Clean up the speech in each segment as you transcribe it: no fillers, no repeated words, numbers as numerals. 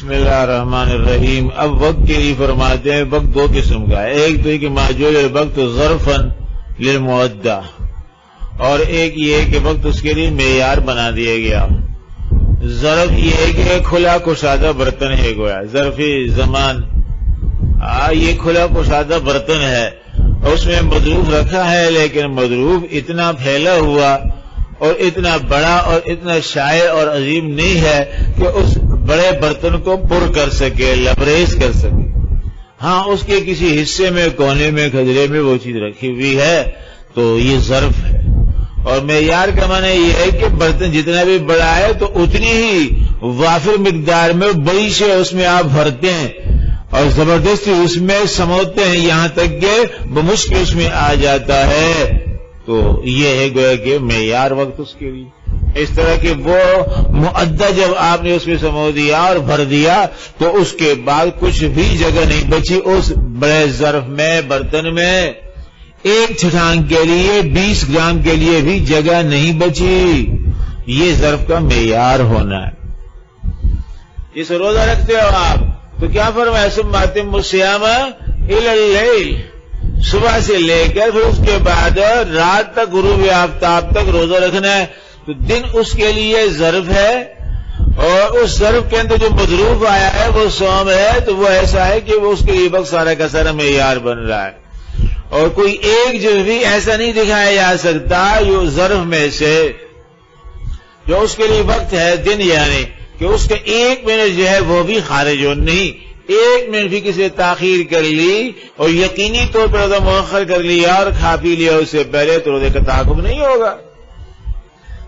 بسم اللہ الرحمن الرحیم. اب وقت کے لیے فرماتے ہیں وقت دو قسم کا ہے. ایک تو یہ کہ معجول الوقت ظرفاً للمعدہ، اور ایک یہ ہے کہ وقت اس کے لیے معیار بنا دیا گیا. ظرف یہ ہے کہ کھلا کشادہ برتن ہے، گویا ظرفی زمان یہ کھلا کشادہ برتن ہے، اور اس میں مضروب رکھا ہے، لیکن مضروب اتنا پھیلا ہوا اور اتنا بڑا اور اتنا شائع اور عظیم نہیں ہے کہ اس بڑے برتن کو پر کر سکے، لبریز کر سکے. ہاں اس کے کسی حصے میں، کونے میں، کھجرے میں وہ چیز رکھی ہوئی ہے، تو یہ ظرف ہے. اور معیار کا معنی یہ ہے کہ برتن جتنا بھی بڑا ہے تو اتنی ہی وافر مقدار میں بڑی سے اس میں آپ بھرتے ہیں اور زبردستی اس میں سموتے ہیں یہاں تک کہ بمشکل اس میں آ جاتا ہے. تو یہ ہے گویا کہ معیار وقت اس کے لیے. اس طرح کہ وہ معدہ جب آپ نے اس میں سمو دیا اور بھر دیا تو اس کے بعد کچھ بھی جگہ نہیں بچی اس بڑے ظرف میں، برتن میں. ایک چھٹانگ کے لیے 20 گرام کے لیے بھی جگہ نہیں بچی. یہ ظرف کا معیار ہونا ہے. جس روزہ رکھتے ہو آپ تو کیا فرمایا؟ ثم اتموا الصیام الی اللیل، صبح سے لے کر پھر اس کے بعد رات تک، غروب آفتاب تک روزہ رکھنا ہے. تو دن اس کے لیے ظرف ہے، اور اس ظرف کے اندر جو مضروب آیا ہے وہ صوم ہے. تو وہ ایسا ہے کہ وہ اس کے لیے وقت سارا کا سارا معیار بن رہا ہے. اور کوئی ایک جو بھی ایسا نہیں دکھایا جا سکتا جو ظرف میں سے جو اس کے لیے وقت ہے دن، یعنی کہ اس کے 1 منٹ جو ہے وہ بھی خارج ہو نہیں. 1 منٹ بھی کسی تاخیر کر لی اور یقینی طور پر روزہ مؤخر کر لیا اور کھا پی لیا اس سے پہلے تو روزے کا تعاقب نہیں ہوگا.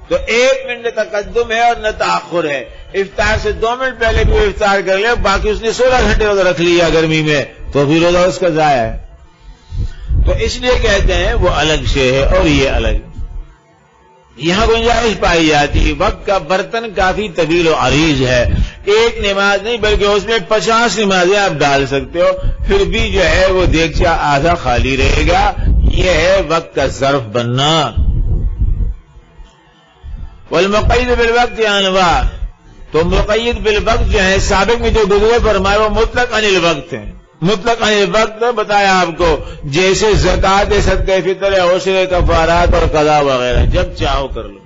تو 1 منٹ تقدم ہے اور نہ تاخر ہے. افطار سے 2 منٹ پہلے بھی افطار کر لے، باقی اس نے 16 گھنٹے روزہ رکھ لیا گرمی میں تو بھی روزہ اس کا ضائع ہے. تو اس لیے کہتے ہیں وہ الگ سے ہے اور یہ الگ. یہاں گنجائش پائی جاتی. وقت کا برتن کافی طویل و عریض ہے. ایک نماز نہیں بلکہ اس میں 50 نمازیں آپ ڈال سکتے ہو، پھر بھی جو ہے وہ دیگچہ آدھا خالی رہے گا. یہ ہے وقت کا ظرف بننا. والمقید بالوقت انواع، تو مقید بالوقت جو ہے سابق میں جو گزرے فرمائے وہ مطلق عن الوقت ہیں. مطلق عن الوقت بتایا آپ کو، جیسے زکوٰۃ، صدقہ فطر، عشر، کفارات اور قضا وغیرہ جب چاہو کر لو.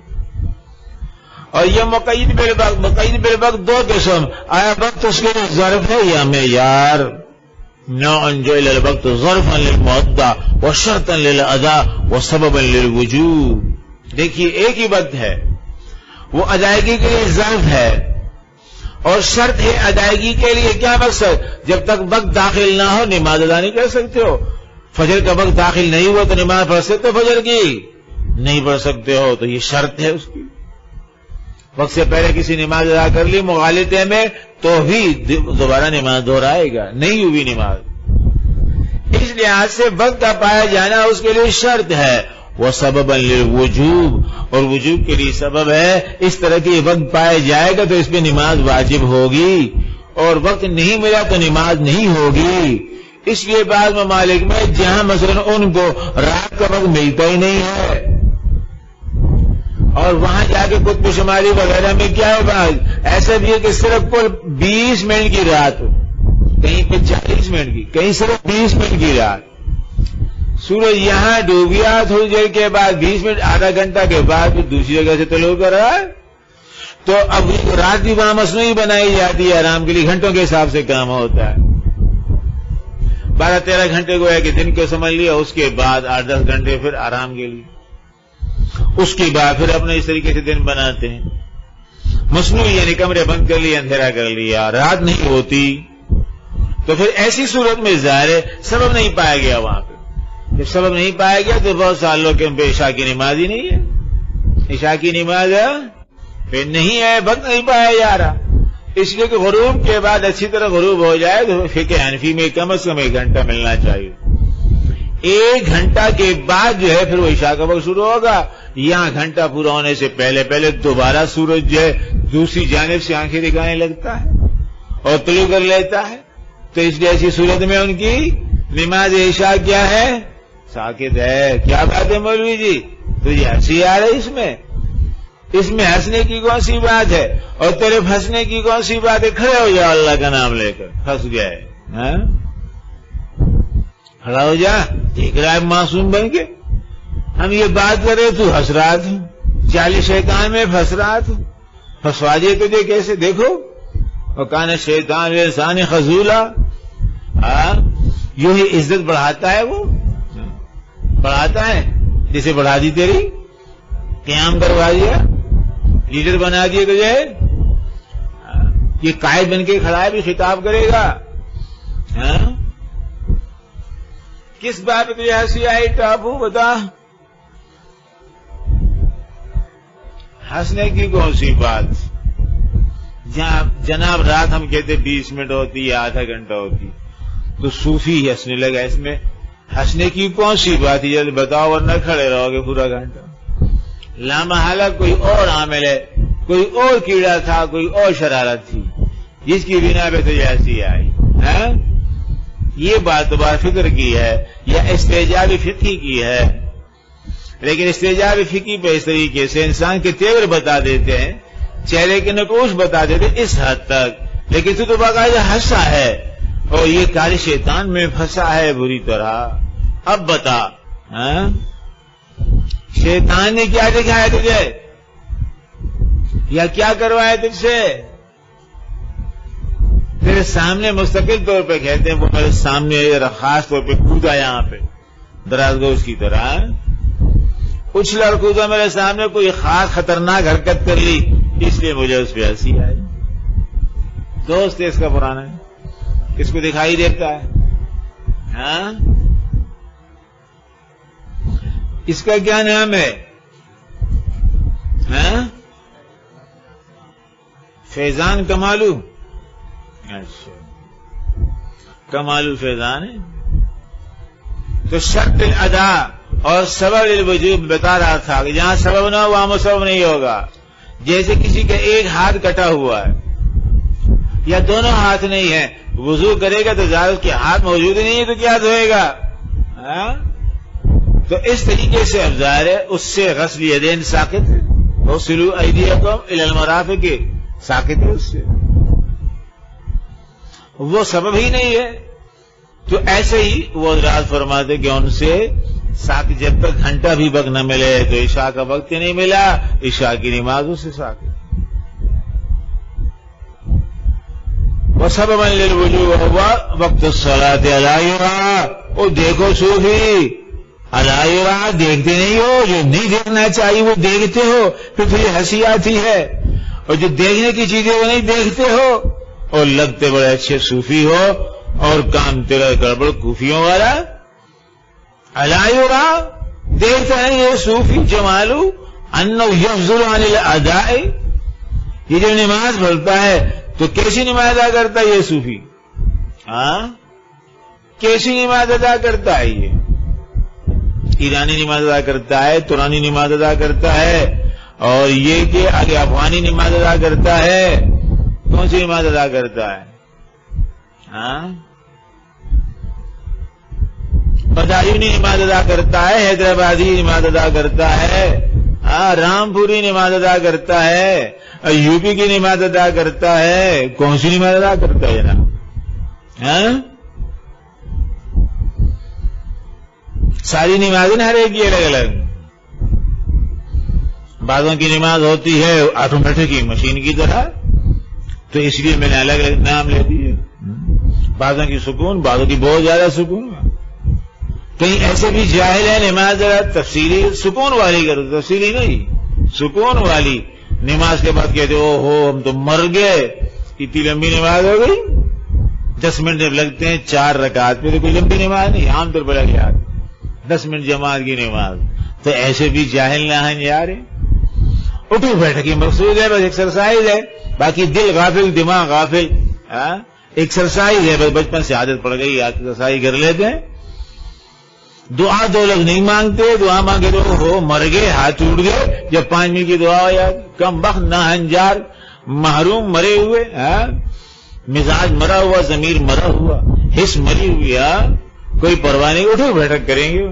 اور یہ مقید بالوقت، مقید بالوقت 2 قسم. آیا وقت اس کے لیے ظرف ہے یا معیار؟ نوع جعل الوقت ظرفا للمعدہ وشرطا للاداء وسببا للوجوب. دیکھیے ایک ہی وقت ہے، وہ ادائیگی کے لیے ظرف ہے اور شرط ہے ادائیگی کے لیے. کیا مقصد؟ جب تک وقت داخل نہ ہو نماز ادا نہیں کر سکتے ہو. فجر کا وقت داخل نہیں ہوا تو نماز پڑھ سکتے ہو؟ فجر کی نہیں پڑھ سکتے ہو. تو یہ شرط ہے اس کی. وقت سے پہلے کسی نماز ادا کر لی مغالطے میں تو بھی دوبارہ نماز دہرائے گا، نہیں ہوئی نماز. اس لحاظ سے وقت کا پایا جانا اس کے لیے شرط ہے. وہ سبب للوجوب، اور وجوب کے لیے سبب ہے. اس طرح کی وقت پایا جائے گا تو اس پہ نماز واجب ہوگی، اور وقت نہیں ملا تو نماز نہیں ہوگی. اس لیے بعض ممالک میں جہاں مثلا ان کو رات کا وقت ملتا ہی نہیں ہے، اور وہاں جا کے قطب شمالی وغیرہ میں کیا ہے بات ایسا بھی ہے کہ صرف کل 20 منٹ کی رات، کہیں پہ 40 منٹ کی، کہیں صرف 20 منٹ کی رات. سورج یہاں ڈوب گیا تھوڑی دیر کے بعد، 20 منٹ آدھا گھنٹہ کے بعد پھر دوسری جگہ سے طلوع کر رہا ہے. تو اب رات بھی وہاں مصنوعی بنائی جاتی ہے، آرام کے لیے گھنٹوں کے حساب سے کام ہوتا ہے. 12-13 گھنٹے گویا کہ دن کو سمجھ لیا، اس کے بعد 8-10 گھنٹے پھر آرام کے لیے، اس کے بعد پھر اپنے اس طریقے سے دن بناتے ہیں. مصنوعی یعنی کمرے بند کر لیا، اندھیرا کر لیا، رات نہیں ہوتی. تو پھر ایسی صورت میں ظاہر ہے سبب نہیں پایا گیا. وہاں پہ جب سبب نہیں پایا گیا تو بہت سال لوگ کے عشاء کی نماز ہی نہیں ہے، عشاء کی نماز پھر نہیں ہے، وقت نہیں پایا جا رہا. اس لیے کہ غروب کے بعد اچھی طرح غروب ہو جائے تو فقہ حنفی میں کم از کم 1 گھنٹہ ملنا چاہیے. 1 گھنٹہ کے بعد جو ہے پھر وہ عشاء کا وقت شروع ہوگا. یہاں گھنٹہ پورا ہونے سے پہلے پہلے دوبارہ سورج جو ہے دوسری جانب سے آنکھیں دکھانے لگتا ہے اور طلوع کر لیتا ہے. تو اس لیے ایسی صورت میں ان کی نماز عشاء کیا ہے؟ ساکت ہے. کیا بات ہے مولوی جی؟ تو یہ ہنسی آ رہی اس میں. اس میں ہنسنے کی کون سی بات ہے؟ اور تیرے پھنسنے کی کون سی بات ہے؟ کھڑے ہو جا اللہ کا نام لے کر، پھنس گئے، کھڑا ہو جا، دیکھ رہا ہے معصوم بن کے، ہم یہ بات کر رہے تو ہنس رہا تھا، جال شیطان میں پھنس رہا تھا، پھنسوا دیے تجھے کیسے؟ دیکھو وکان شیطان انسان خذولا، یوں ہی عزت بڑھاتا ہے، وہ بڑھاتا ہے جسے بڑھا دی تیری، قیام کروا دیا، لیڈر بنا دیا تجھے، یہ قائد بن کے کھڑا ہے بھی خطاب کرے گا، کس بات پہ تجھے ہنسی آئی ٹاپو بتا؟ ہنسنے کی کون سی بات؟ جہاں جناب رات ہم کہتے 20 منٹ ہوتی یا آدھا گھنٹہ ہوتی تو صوفی ہنسنے لگا، اس میں ہنسنے کی کون سی بات ہے؟ جلد بتاؤ ورنہ کھڑے رہو گے پورا گھنٹہ۔ لامحالہ کوئی اور عامل ہے، کوئی اور کیڑا تھا، کوئی اور شرارت تھی جس کی بنا پہ تجھے ہنسی آئی، یہ بات فکر کی ہے یا استعجاب فقہی کی ہے؟ لیکن استعجاب فقہی پہ اس طریقے سے انسان کے تیور بتا دیتے ہیں، چہرے کے نقوش بتا دیتے اس حد تک، لیکن تو باقاعدہ ہنسا ہے اور یہ کال شیطان میں پھنسا ہے بری طرح۔ اب بتا شیطان نے کیا دکھایا تجھے یا کیا کروایا تجھ سے؟ تیرے سامنے مستقل طور پہ کہتے ہیں وہ میرے سامنے خاص طور پہ کودا، یہاں پہ دراز گوش کی طرح اچھلا اور کودا میرے سامنے، کوئی خاص خطرناک حرکت کر لی اس لیے مجھے اس پہ ہنسی آئی۔ دوست ہے اس کا پرانا ہے، کس کو دکھائی دیتا ہے؟ اس کا کیا نام ہے؟ فیضان کمالو، اچھا کمالو فیضان ہے۔ تو شرط الادا اور سبب الوجوب بتا رہا تھا کہ جہاں سبب نہ ہو وہاں مسبب نہیں ہوگا۔ جیسے کسی کا ایک ہاتھ کٹا ہوا ہے یا دونوں ہاتھ نہیں ہے، وضو کرے گا تو زیادہ کے ہاتھ موجود نہیں ہے تو کیا دھوئے گا؟ تو اس طریقے سے اب ظاہر ہے اس سے غسل یدین ساقط ہے، غسلوا ایدیکم الی المرافق ساقط ہے، اس سے وہ سبب ہی نہیں ہے۔ تو ایسے ہی وہ حضرات فرماتے کہ ان سے ساقط جب تک گھنٹہ بھی وقت نہ ملے تو عشاء کا وقت ہی نہیں ملا، عشاء کی نماز اس سے ساقط۔ وسببا للوجوب وقت الصلاۃ علی یرا، وہ دیکھو صوفی علی یرا، دیکھتے نہیں ہو، جو نہیں دیکھنا چاہیے وہ دیکھتے ہو، پھر ہنسی آتی ہے، اور جو دیکھنے کی چیزیں وہ نہیں دیکھتے ہو، اور لگتے بڑے اچھے صوفی ہو اور کام تیرا گڑبڑ کوفیوں والا۔ علی یرا، دیکھتا نہیں یہ صوفی جمالو انہ یفضل عن الاداء، یہ جو نماز پڑھتا ہے تو کیسی نماز ادا کرتا ہے یہ صوفی؟ کیسی نماز ادا کرتا ہے؟ یہ ایرانی نماز ادا کرتا ہے، ترانی نماز ادا کرتا ہے، اور یہ کہ آگے افغانی نماز ادا کرتا ہے، کون سی نماز ادا کرتا ہے؟ بدایونی نماز ادا کرتا ہے، حیدرآبادی نماز ادا کرتا ہے، رامپوری نماز ادا کرتا ہے، یو پی کی نماز ادا کرتا ہے، کون سی نماز ادا کرتا ہے جناب؟ ساری نمازیں ہر ایک کی الگ الگ، بعضوں کی نماز ہوتی ہے آٹومیٹک مشین کی طرح، تو اس لیے میں نے الگ الگ نام لے دیے، بعضوں کی سکون، بعضوں کی بہت زیادہ سکون۔ کہیں ایسے بھی جاہل ہے نماز ذرا تفصیلی سکون والی کرو، تفصیلی نہیں سکون والی نماز کے بعد کہتے او ہو ہم تو مر گئے، اتنی لمبی نماز ہو گئی، 10 منٹ جب لگتے ہیں 4 رکعت پہ، تو کوئی لمبی نماز نہیں، عام طور پر لگ یار 10 منٹ جماعت کی نماز، تو ایسے بھی جاہل نہ ہیں یار، اٹھو بیٹھ کی مقصود ہے بس ایکسرسائز ہے، باقی دل غافل دماغ غافل، ایکسرسائز ہے، بس بچپن سے عادت پڑ گئی ایکسرسائز کر لیتے ہیں۔ دعا 2 لفظ نہیں مانگتے، دعا مانگے تو ہو مر گئے، ہاتھ ٹوٹ گئے، جب 5 منٹ کی دعا ہو یار، کم بخت نہ ہنجار، محروم مرے ہوئے، مزاج مرا ہوا، ضمیر مرا ہوا، حس مری ہوئی، کوئی پرواہ نہیں، اٹھو بیٹھک کریں گے۔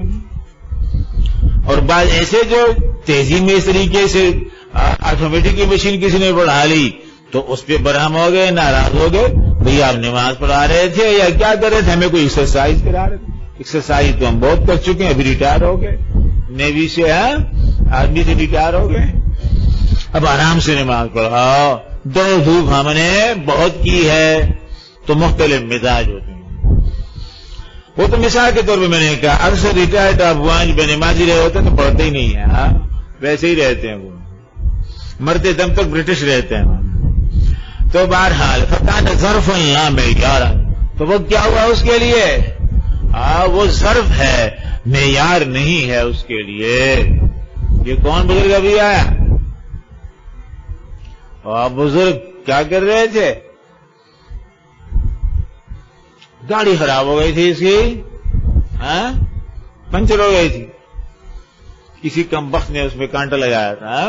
اور بعض ایسے جو تہذیب میں اس طریقے سے آٹومیٹک کی مشین کسی نے بڑھا لی تو اس پہ برہم ہو گئے, ناراض ہو گئے, بھئی آپ نماز پڑھا رہے تھے یا کیا کر رہے تھے, ہمیں کوئی ایکسرسائز کرا رہے تھے. ایکسرسائز تو ہم بہت کر چکے ہیں, ابھی ریٹائر ہو گئے نیوی سے, آرمی سے ریٹائر ہو گئے, اب آرام سے نماز پڑھاؤ. دوڑ دھوپ ہم نے بہت کی ہے. تو مختلف مزاج ہوتے ہیں. وہ تو مثال کے طور پہ میں نے کہا اکثر ریٹائرڈ افغان بے نمازی رہے ہوتے تو پڑھتے ہی نہیں ہیں, ویسے ہی رہتے ہیں, وہ مرتے دم تک برٹش رہتے ہیں. تو بہرحال فکان ظرف لا معیار, تو وہ کیا ہوا اس کے لیے, وہ ظرف ہے, معیار نہیں ہے اس کے لیے. یہ کون بزرگ ابھی آیا, اور بزرگ کیا کر رہے تھے, گاڑی خراب ہو گئی تھی اس کی, پنچر ہو گئی تھی, کسی کم بخت نے اس میں کانٹا لگایا تھا,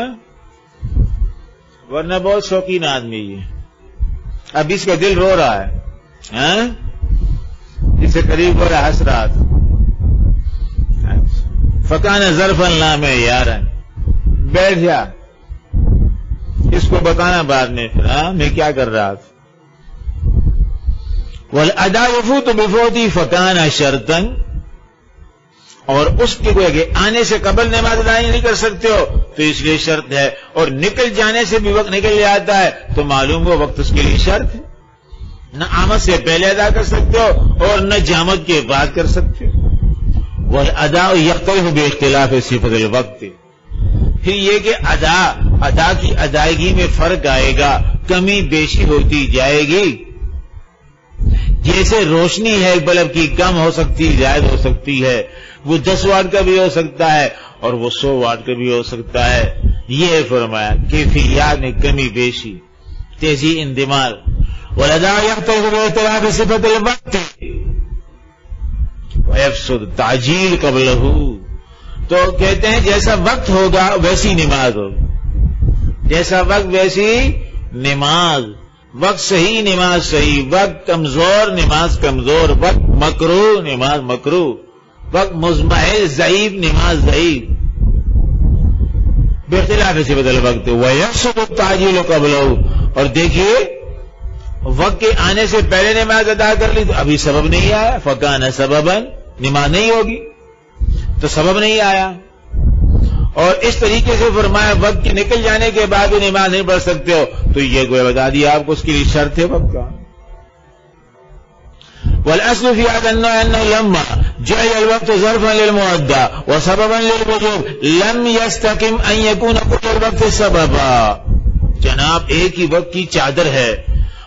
ورنہ بہت شوقین آدمی یہ. اب اس کا دل رو رہا ہے, اس سے قریب ہو رہا, ہنس رہا تھا. فکان ظرفا لا معیارا, بیٹھ جا, اس کو بتانا بعد میں میں کیا کر رہا تھا. والاداء يفوت بفوتی فکان شرطا, اور اس کے کہ آنے سے قبل نماز ادا نہیں کر سکتے ہو تو اس لیے شرط ہے, اور نکل جانے سے بھی وقت نکل جاتا ہے تو معلوم ہو وقت اس کے لیے شرط ہے. نہ آمد سے پہلے ادا کر سکتے ہو اور نہ جامد کے بعد کر سکتے ہو. والاداء یختلف باختلاف صفت الوقت, پھر یہ کہ ادا کی ادائیگی میں فرق آئے گا, کمی بیشی ہوتی جائے گی. جیسے روشنی ہے ایک بلب کی, کم ہو سکتی زائد ہو سکتی ہے, وہ 10 واٹ کا بھی ہو سکتا ہے اور وہ 100 واٹ کا بھی ہو سکتا ہے. یہ فرمایا کیفیات میں کمی بیشی, تیزی اندمال. والاداء یختلف باختلاف صفت الوقت ویفسد تعجیل قبلہ, تو کہتے ہیں جیسا وقت ہوگا ویسی نماز ہوگی, جیسا وقت ویسی نماز. وقت صحیح نماز صحیح, وقت کمزور نماز کمزور, وقت مکروہ نماز مکروہ, وقت مزمحل ضعیف نماز ضعیف. باختلاف صفت الوقت ویفسد التعجیل قبلہ, اور دیکھیے وقت کے آنے سے پہلے نماز ادا کر لی تو ابھی سبب نہیں آیا, فکان سببا, نماز نہیں ہوگی تو سبب نہیں آیا. اور اس طریقے سے فرمایا وقت کے نکل جانے کے بعد بھی نماز نہیں پڑھ سکتے ہو تو یہ گویا بتا دیا آپ کو اس کے لیے شرط ہے وقت کا. والاصل في هذا النوع انه لما جعل الوقت ظرفا للمؤدى وسببا للوجوب لم يستقم ان يكون كل الوقت سببا. جناب ایک ہی وقت کی چادر ہے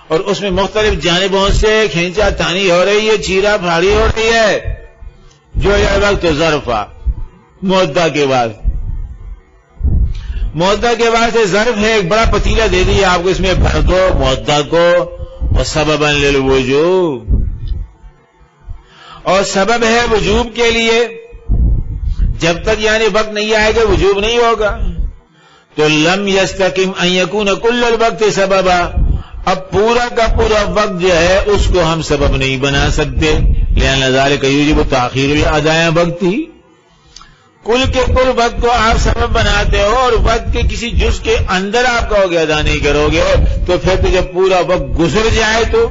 اور اس میں مختلف جانبوں سے کھینچا تانی ہو رہی ہے, چیرا پھاڑی ہو رہی ہے, جو یہ وقت ظرفا مؤدى کے بعد, مؤدى کے بعد سے ظرف ہے, ایک بڑا پتیلا دے دیا آپ کو, اس میں بھر دو مؤدى کو, اور سببا للوجوب, اور سبب ہے وجوب کے لیے. جب تک یعنی وقت نہیں آئے گا وجوب نہیں ہوگا. تو لم یستقم ان یکون کل الوقت سببا, اب پورا کا پورا وقت جو ہے اس کو ہم سبب نہیں بنا سکتے. لأن ذلك یوجب تاخیر الاداء وقتی, کل کے کل وقت کو آپ سبب بناتے ہو اور وقت کے کسی جز کے اندر آپ کہو گے ادا نہیں کرو گے تو پھر تو جب پورا وقت گزر جائے تو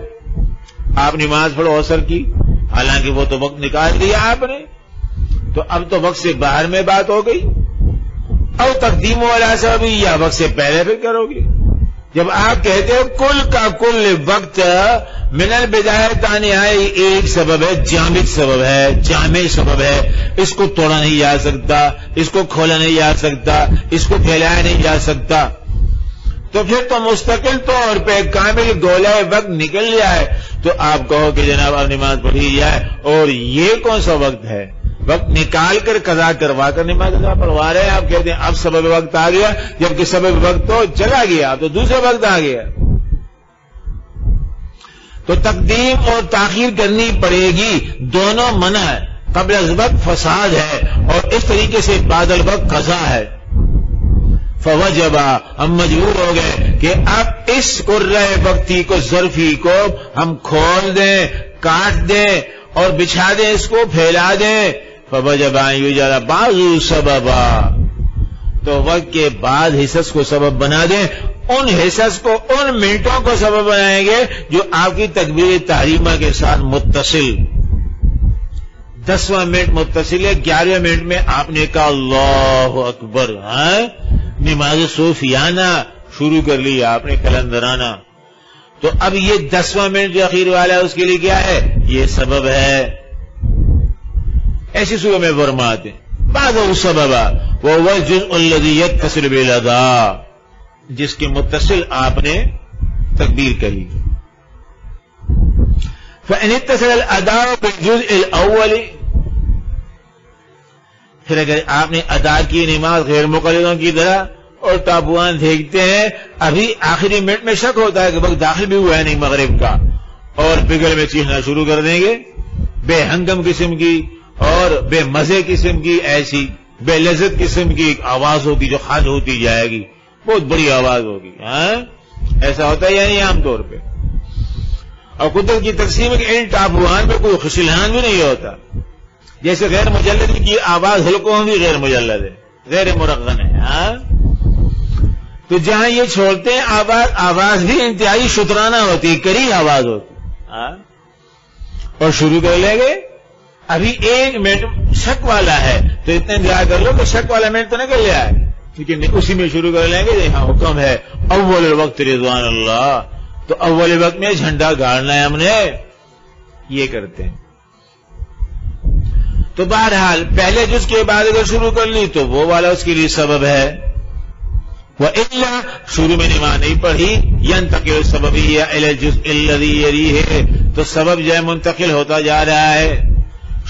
آپ نماز پڑھو عصر کی, حالانکہ وہ تو وقت نکال دیا آپ نے, تو اب تو وقت سے باہر میں بات ہو گئی. او تقدیم والا سبب یا وقت سے پہلے پھر کرو گے. جب آپ کہتے ہو کل کا کل وقت من البدایہ تا نہائی ایک سبب ہے, جامد سبب ہے, جامع سبب ہے, اس کو توڑا نہیں جا سکتا, اس کو کھولا نہیں جا سکتا, اس کو پھیلایا نہیں جا سکتا, تو پھر تو مستقل طور پہ کامل گولہ وقت نکل جائے تو آپ کہو کہ جناب اب نماز پڑھی جائے. اور یہ کون سا وقت ہے, وقت نکال کر قضا کروا کر نماز ادا پڑھوا رہے ہیں. آپ کہتے ہیں اب سبب وقت آ گیا, جبکہ سبب وقت تو چلا گیا, تو دوسرے وقت آ گیا. تو تقدیم اور تاخیر کرنی پڑے گی, دونوں منع ہے. قبل از وقت فساد ہے اور اس طریقے سے بعد الوقت قضا ہے. فوجبا, ہم مجبور ہو گئے کہ اب اس قرہ وقتی کو, ظرفی کو ہم کھول دیں, کاٹ دیں اور بچھا دیں, اس کو پھیلا دیں. فوجبا یوجد بعض سببا, تو وقت کے بعد حصص کو سبب بنا دیں، ان حصص کو، ان منٹوں کو سبب بنائیں گے جو آپ کی تکبیر تحریمہ کے ساتھ متصل، 10واں منٹ متصل ہے، 11ویں منٹ میں آپ نے کہا اللہ اکبر، نماز صوفیانہ شروع کر لی آپ نے کلندرانہ، تو اب یہ 10واں منٹ جو اخیر والا ہے اس کے لیے کیا ہے؟ یہ سبب ہے۔ ایسی صورت میں فرماتے ہیں بعض السبب وهو الجزء الذي يتصل بالاداء، جس کے متصل آپ نے تکبیر کہی۔ فإن اتصل الاداء بالجزء الاول، پھر اگر آپ نے ادا کی نماز غیر مقلدوں کی طرح اور تابوان دیکھتے ہیں، ابھی آخری منٹ میں شک ہوتا ہے کہ وقت داخل بھی ہوا ہے نہیں مغرب کا، اور بگڑ میں چیخنا شروع کر دیں گے، بے ہنگم قسم کی اور بے مزے قسم کی، ایسی بے لذت قسم کی ایک آواز ہوگی جو خاص ہوتی جائے گی، بہت بڑی آواز ہوگی۔ ایسا ہوتا ہے یا نہیں عام طور پہ؟ اور قدرت کی تقسیم کے ان ٹاپوان میں کوئی خشلان بھی نہیں ہوتا، جیسے غیر مجلد کی آواز حلقوں بھی غیر مجلد ہے، غیر مرغن ہے۔ تو جہاں یہ چھوڑتے ہیں آواز بھی انتہائی شترانہ ہوتی، کری آواز ہوتی، اور شروع کر لیں گے۔ ابھی 1 منٹ شک والا ہے تو اتنا انتظار کر لو کہ شک والا منٹ تو نکل جائے، لیکن اسی میں شروع کر لیں گے۔ یہاں حکم ہے اول الوقت رضوان اللہ، تو اول وقت میں جھنڈا گاڑنا ہے ہم نے، یہ کرتے ہیں۔ تو بہرحال پہلے جز کے بعد اگر شروع کر لی تو وہ والا اس کے لیے سبب ہے۔ وَإِلَّا شروع میں نماز نہیں پڑھی، يَنْتَقِلُ السَّبَبِيَّ إِلَى الْجُزْءِ الَّذِي يَلِيهِ، تو سبب جو ہے منتقل ہوتا جا رہا ہے۔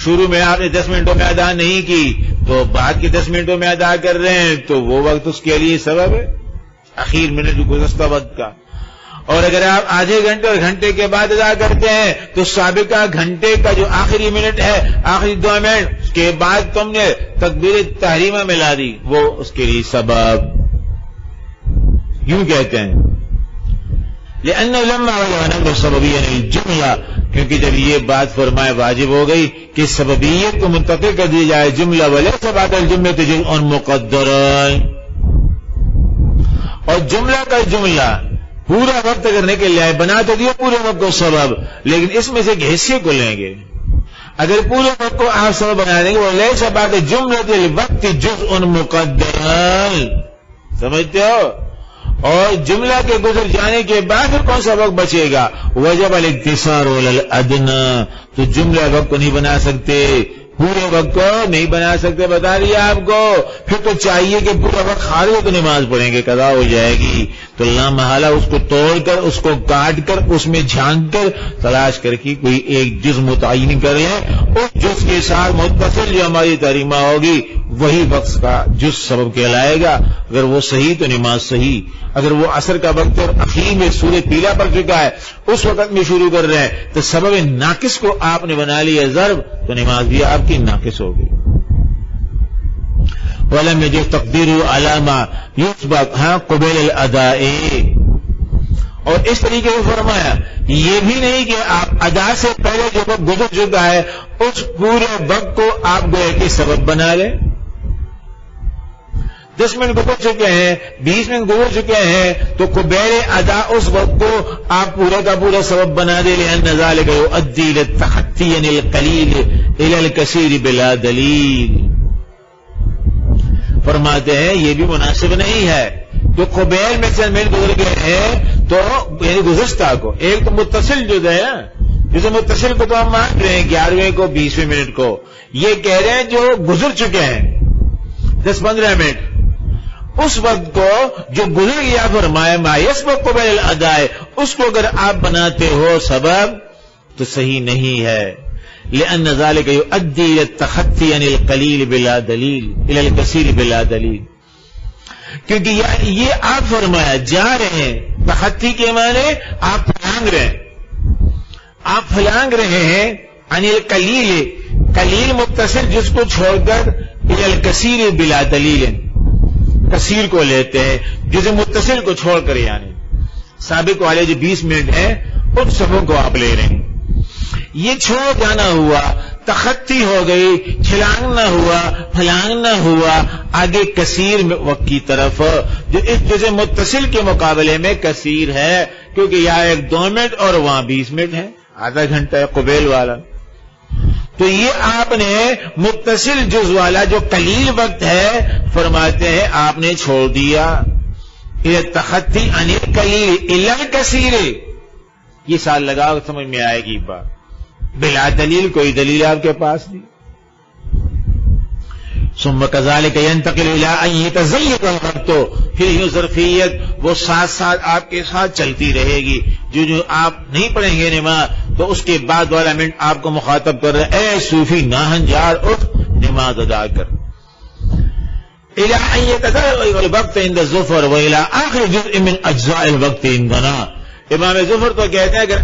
شروع میں آپ نے 10 منٹوں میں ادا نہیں کی تو بعد کے 10 منٹوں میں ادا کر رہے ہیں، تو وہ وقت اس کے لیے سبب ہے، اخیر منٹ جو گزشتہ وقت کا۔ اور اگر آپ آدھے گھنٹے اور گھنٹے کے بعد ادا کرتے ہیں تو سابقہ گھنٹے کا جو آخری منٹ ہے، آخری 2 منٹ کے بعد تم نے تکبیر تحریمہ ملا دی، وہ اس کے لیے سبب۔ یوں کہتے ہیں لأنه لما وجب السببیہ الجملہ، کیونکہ جب یہ بات فرمائے واجب ہو گئی کہ سببیت کو منتقل کر دی جائے جملہ، ولیس بعد الجملہ جزء مقدر، اور جملہ کا جملہ پورا وقت اگر نکل جائے، بنا تو دیا پورے وقت کو سبب، لیکن اس میں سے ایک حصے کو لیں گے۔ اگر پورے وقت کو آپ سبب بنا دیں گے، ولیس بعد الجملہ الوقت جزء مقدر، سمجھتے ہو؟ اور جملہ کے گزر جانے کے بعد پھر کون سا وقت بچے گا؟ وجب الاقتصار علی الادنی، تو جملہ وقت کو نہیں بنا سکتے، پورے وقت کو نہیں بنا سکتے، بتا دیا آپ کو۔ پھر تو چاہیے کہ پورا وقت خالی ہو تو نماز پڑھیں گے، قضا ہو جائے گی، تو لا محالہ اس کو توڑ کر، اس کو کاٹ کر، اس میں جھانک کر تلاش کر کے کوئی ایک جز متعین کر لیں، اس جز کے ساتھ متصل جو ہماری تحریمہ ہوگی وہی وقت کا جز سبب کہلائے گا۔ اگر وہ صحیح تو نماز صحیح، اگر وہ عصر کا وقت اور اخیر میں سورج پیلا پڑ چکا ہے اس وقت میں شروع کر رہے ہیں تو سبب ناقص کو آپ نے بنا لیا ضرب، تو نماز بھی آپ کی ناقص ہوگی۔ وَلَمْ يَجِبْ تَقْدِيرُ عَلَى مَا يُسْبَقُ قُبَيْلَ الْأَدَاءِ، اور اس طریقے سے فرمایا یہ بھی نہیں کہ آپ ادا سے پہلے جو وقت گزر چکا ہے اس پورے وقت کو آپ گوئے کے سبب بنا لیں۔ 10 منٹ گزر چکے ہیں، 20 منٹ گزر چکے ہیں، تو قبیل ادا اس وقت کو آپ پورا کا پورا سبب بنا دے لئن ذالک یؤدی الی التخطی عن القلیل الی الکثیر بلا دلیل۔ فرماتے ہیں یہ بھی مناسب نہیں ہے، تو قبیل میں چند منٹ گزر گئے ہیں تو یعنی گزشتہ کو، ایک تو متصل جو ہے جسے متصل کو تو ہم مان رہے ہیں 11ویں کو 20ویں منٹ کو، یہ کہہ رہے ہیں جو گزر چکے ہیں 10-15 منٹ، اس وقت کو جو گزر گیا فرمائے ما یسبق قبیل الاداء، اس کو اگر آپ بناتے ہو سبب تو صحیح نہیں ہے۔ لأن ذلك يؤدي الى التخطي عن القليل بلا دلیل الى الكثير بلا دلیل، کیونکہ یہ آپ فرمایا جا رہے ہیں، تخطی کے معنی آپ پھلانگ رہے ہیں، آپ پھلانگ رہے ہیں عن القلیل، قلیل متصل جس کو چھوڑ کر الى الكثير بلا دلیل، کثیر کو لیتے ہیں جسے متصل کو چھوڑ کر، یعنی سابق والے جو 20 منٹ ہیں ان سبوں کو آپ لے رہے ہیں۔ یہ چھوڑ جانا ہوا تخطی ہو گئی، چھلانگ نہ ہوا، پھلانگ نہ ہوا آگے کثیر وقت کی طرف، جو اس جزء متصل کے مقابلے میں کثیر ہے، کیونکہ یہاں 1-2 منٹ اور وہاں 20 منٹ ہے، آدھا گھنٹہ ہے قبیل والا. تو یہ آپ نے متصل جز والا جو قلیل وقت ہے فرماتے ہیں آپ نے چھوڑ دیا. یہ تخطی عن القلیل الی الکثیر، یہ سال لگا سمجھ میں آئے گی بات. بلا دلیل، کوئی دلیل آپ کے پاس نہیں. ثم كذلك ينتقل الى ان يتزيد الوقت، پھر یہ ظرفیت وہ ساتھ ساتھ آپ کے ساتھ چلتی رہے گی. جو آپ نہیں پڑھیں گے نماز تو اس کے بعد والا منٹ آپ کو مخاطب کر رہے اے صوفی ناہنجار اٹھ نماز ادا کر. الى ان يتزيد الوقت عند الظفر والى اخر جزء من اجزاء الوقت عندنا. امام ظفر تو کہتے ہیں اگر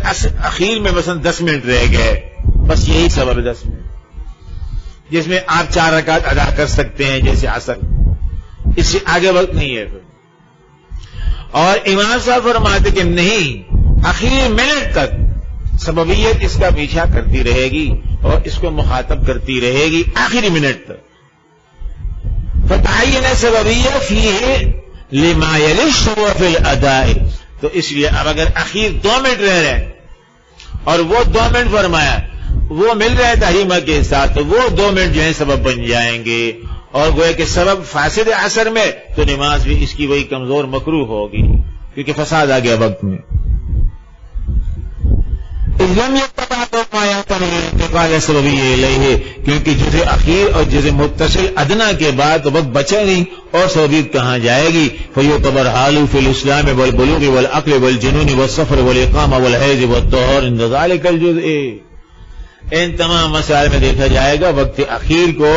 اخیر میں مثلا 10 منٹ رہ گئے، بس یہی سبب ہے 10 منٹ جس میں آپ 4 رکعت ادا کر سکتے ہیں جیسے عصر، اس سے آگے وقت نہیں ہے پھر. اور امام صاحب فرماتے کہ نہیں، آخری منٹ تک سببیت اس کا پیچھا کرتی رہے گی اور اس کو مخاطب کرتی رہے گی آخری منٹ تک. فتعین سببیہ فیہ لما یلی الشروع فی الاداء. تو اس لیے اب اگر اخیر 2 منٹ رہ رہے ہیں اور وہ 2 منٹ فرمایا وہ مل رہے تحریمہ کے ساتھ، تو وہ 2 منٹ جو ہیں سبب بن جائیں گے، اور گویا کہ سبب فاسد عصر میں تو نماز بھی اس کی وہی کمزور مکروہ ہوگی کیونکہ فساد آ گیا وقت میں. کیونکہ جزء اخیر اور جزء متصل ادنا کے بعد وقت بچا نہیں اور سببیت کہاں جائے گی. فیعتبر حال فی الاسلام والبلوغ والعقل والجنون والسفر والاقامہ والحیض والطہور عند ذلک الجزء. ان تمام مسائل میں دیکھا جائے گا وقت اخیر کو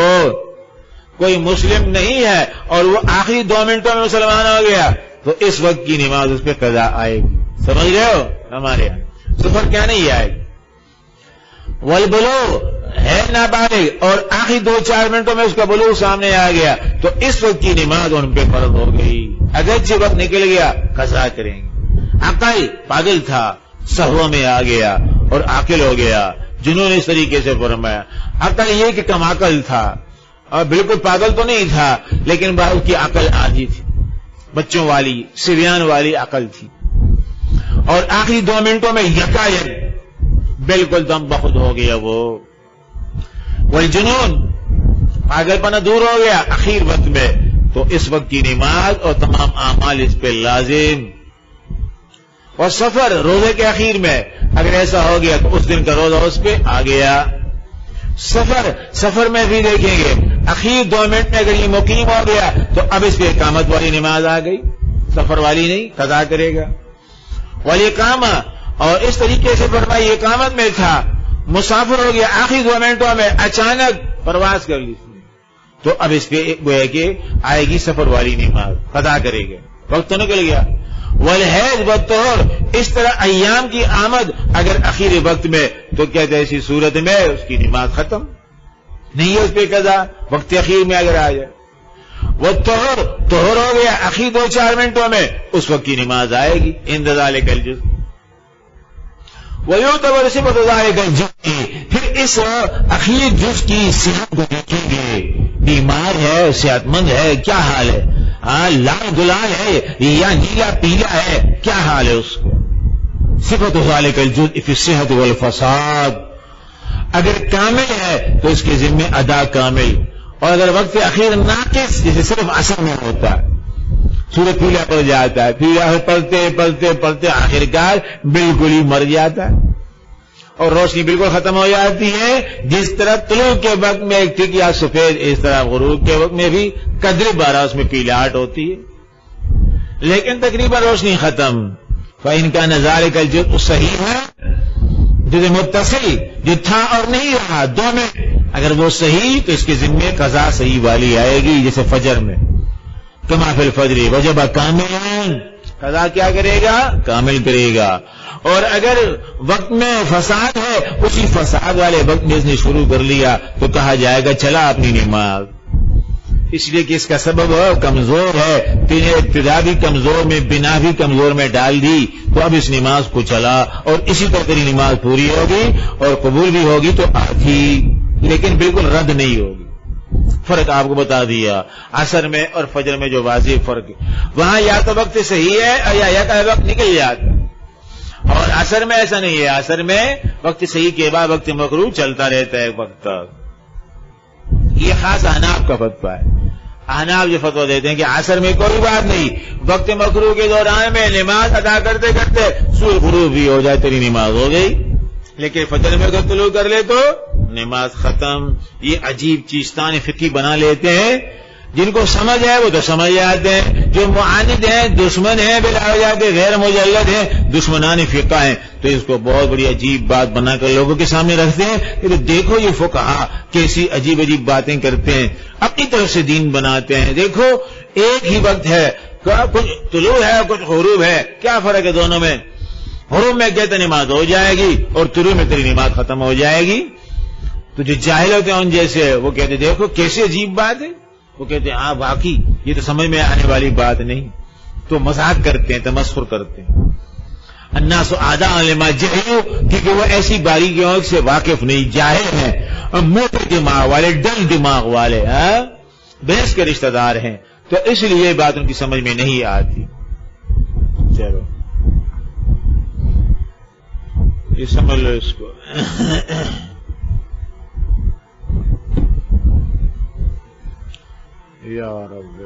کوئی مسلم نہیں ہے اور وہ آخری 2 منٹوں میں مسلمان ہو گیا تو اس وقت کی نماز اس پہ قضا آئے گی. سمجھ رہے ہو؟ ہمارے یہاں سفر کیا نہیں آئے گی. والبلوغ ہے نابالغ اور آخری 2-4 منٹوں میں اس کا بلوغ سامنے آ گیا تو اس وقت کی نماز ان پہ فرض ہو گئی. اگرچہ وقت نکل گیا قضا کریں گے. عقل پاگل تھا، سہو میں آ گیا اور عاقل ہو گیا. جنہوں نے اس طریقے سے فرمایا عقل یہ کہ کم عقل تھا اور بالکل پاگل تو نہیں تھا لیکن اس کی عقل آدھی تھی، بچوں والی سریان والی عقل تھی. اور آخری 2 منٹوں میں یکایک بالکل دم بخود ہو گیا وہ. والجنون پاگل پنا دور ہو گیا اخیر وقت میں تو اس وقت کی نماز اور تمام اعمال اس پہ لازم. اور سفر روزے کے اخیر میں اگر ایسا ہو گیا تو اس دن کا روزہ اس پہ آ گیا. سفر میں بھی دیکھیں گے اخیر 2 منٹ میں اگر یہ مقیم ہو گیا تو اب اس پہ اقامت والی نماز آ گئی، سفر والی نہیں، قضا کرے گا. والاقامہ اور اس طریقے سے فرمائی اقامت میں تھا، مسافر ہو گیا آخری 2 منٹوں میں اچانک پرواز کر لی تو اب اس پہ گویا کہ آئے گی سفر والی نماز، قضا کرے گا، وقت تو نکل گیا. والحیض والطہور اس طرح ایام کی آمد اگر اخیر وقت میں تو کہتے ہیں ایسی صورت میں اس کی نماز ختم نہیں ہے، اس پہ قضا وقت اخیر میں اگر آ جائے. وہ طہور ہو گیا اخیر 2-4 منٹوں میں اس وقت کی نماز آئے گی. عند ذلک الجزء ویعتبر صفۃ ذلک الجزء. پھر اس اخیر جز کی صحت کو دیکھیں گے، بیمار ہے، صحت مند ہے، کیا حال ہے، لال گلال ہے یا نیلا پیلا ہے، کیا حال ہے اس کو. صفۃ ذلک الجزء فی الصحۃ والفساد. اگر کامل ہے تو اس کے ذمہ ادا کامل، اور اگر وقت اخیر ناقص جیسے صرف عصر میں ہوتا ہے، سورج پیلا پڑ جاتا ہے، پیلا پڑھتے پڑھتے پڑھتے آخرکار بالکل ہی مر جاتا ہے اور روشنی بالکل ختم ہو جاتی ہے. جس طرح طلوع کے وقت میں ایک ٹکیا سفید، اس طرح غروب کے وقت میں بھی قدر 12 اس میں پیلاہٹ ہوتی ہے لیکن تقریباً روشنی ختم. فإن كان ذلك الجزء صحیح ہے، جزء متصل جو تھا اور نہیں رہا 2 منٹ، اگر وہ صحیح تو اس کے ذمے قضا صحیح والی آئے گی جیسے فجر میں. کما فی الفجر وجب کاملا، قضا کیا کرے گا؟ کامل کرے گا. اور اگر وقت میں فساد ہے اسی فساد والے وقت میں اس نے شروع کر لیا تو کہا جائے گا چلا اپنی نماز، اس لیے کہ اس کا سبب کمزور ہے، تینے ابتدا بھی کمزور میں بنا بھی کمزور میں ڈال دی تو اب اس نماز کو چلا اور اسی طرح تیری نماز پوری ہوگی اور قبول بھی ہوگی تو آدھی لیکن بالکل رد نہیں ہوگی. فرق آپ کو بتا دیا عصر میں اور فجر میں جو واضح فرق ہے. وہاں یا تو وقت صحیح ہے یا کا وقت نکل جاتا ہے، اور عصر میں ایسا نہیں ہے. عصر میں وقت صحیح کے بعد وقت مکروہ چلتا رہتا ہے ایک وقت تک. یہ خاص احناف کا فتویٰ ہے. احناف جو فتویٰ دیتے ہیں کہ عصر میں کوئی بات نہیں، وقت مکروہ کے دوران میں نماز ادا کرتے کرتے سورج غروب بھی ہو جائے تیری نماز ہو گئی، لیکن فجر میں اگر طلوع کر لے تو نماز ختم. یہ عجیب چیزتان فقہی بنا لیتے ہیں. جن کو سمجھ ہے وہ تو سمجھ جاتے ہیں، جو معاند ہیں، دشمن ہیں، بلا جاتے غیر مجلد ہیں، دشمنان فقہ ہیں، تو اس کو بہت بڑی عجیب بات بنا کر لوگوں کے سامنے رکھتے ہیں کہ تو دیکھو یہ فقہا کیسی عجیب عجیب باتیں کرتے ہیں، اپنی طرف سے دین بناتے ہیں. دیکھو ایک ہی وقت ہے، کچھ طلوع ہے کچھ غروب ہے، کیا فرق ہے دونوں میں؟ غروب میں کہتے نماز ہو جائے گی اور طلوع میں تیری نماز ختم ہو جائے گی. تو جو جاہل ہوتے ہیں ان جیسے وہ کہتے دیکھو کیسی عجیب بات ہے. وہ کہتے ہیں ہاں واقعی یہ تو سمجھ میں آنے والی بات نہیں. تو مذاق کرتے ہیں، تمسخر کرتے ہیں. الناس اعداء لما جہلوا، کیونکہ وہ ایسی باریکیوں سے واقف نہیں، جاہل ہیں، اور موٹے دماغ والے، ڈل دماغ والے، بحث کے رشتہ دار ہیں. تو اس لیے یہ بات ان کی سمجھ میں نہیں آتی. چلو یہ سمجھ لو اس کو. یا رب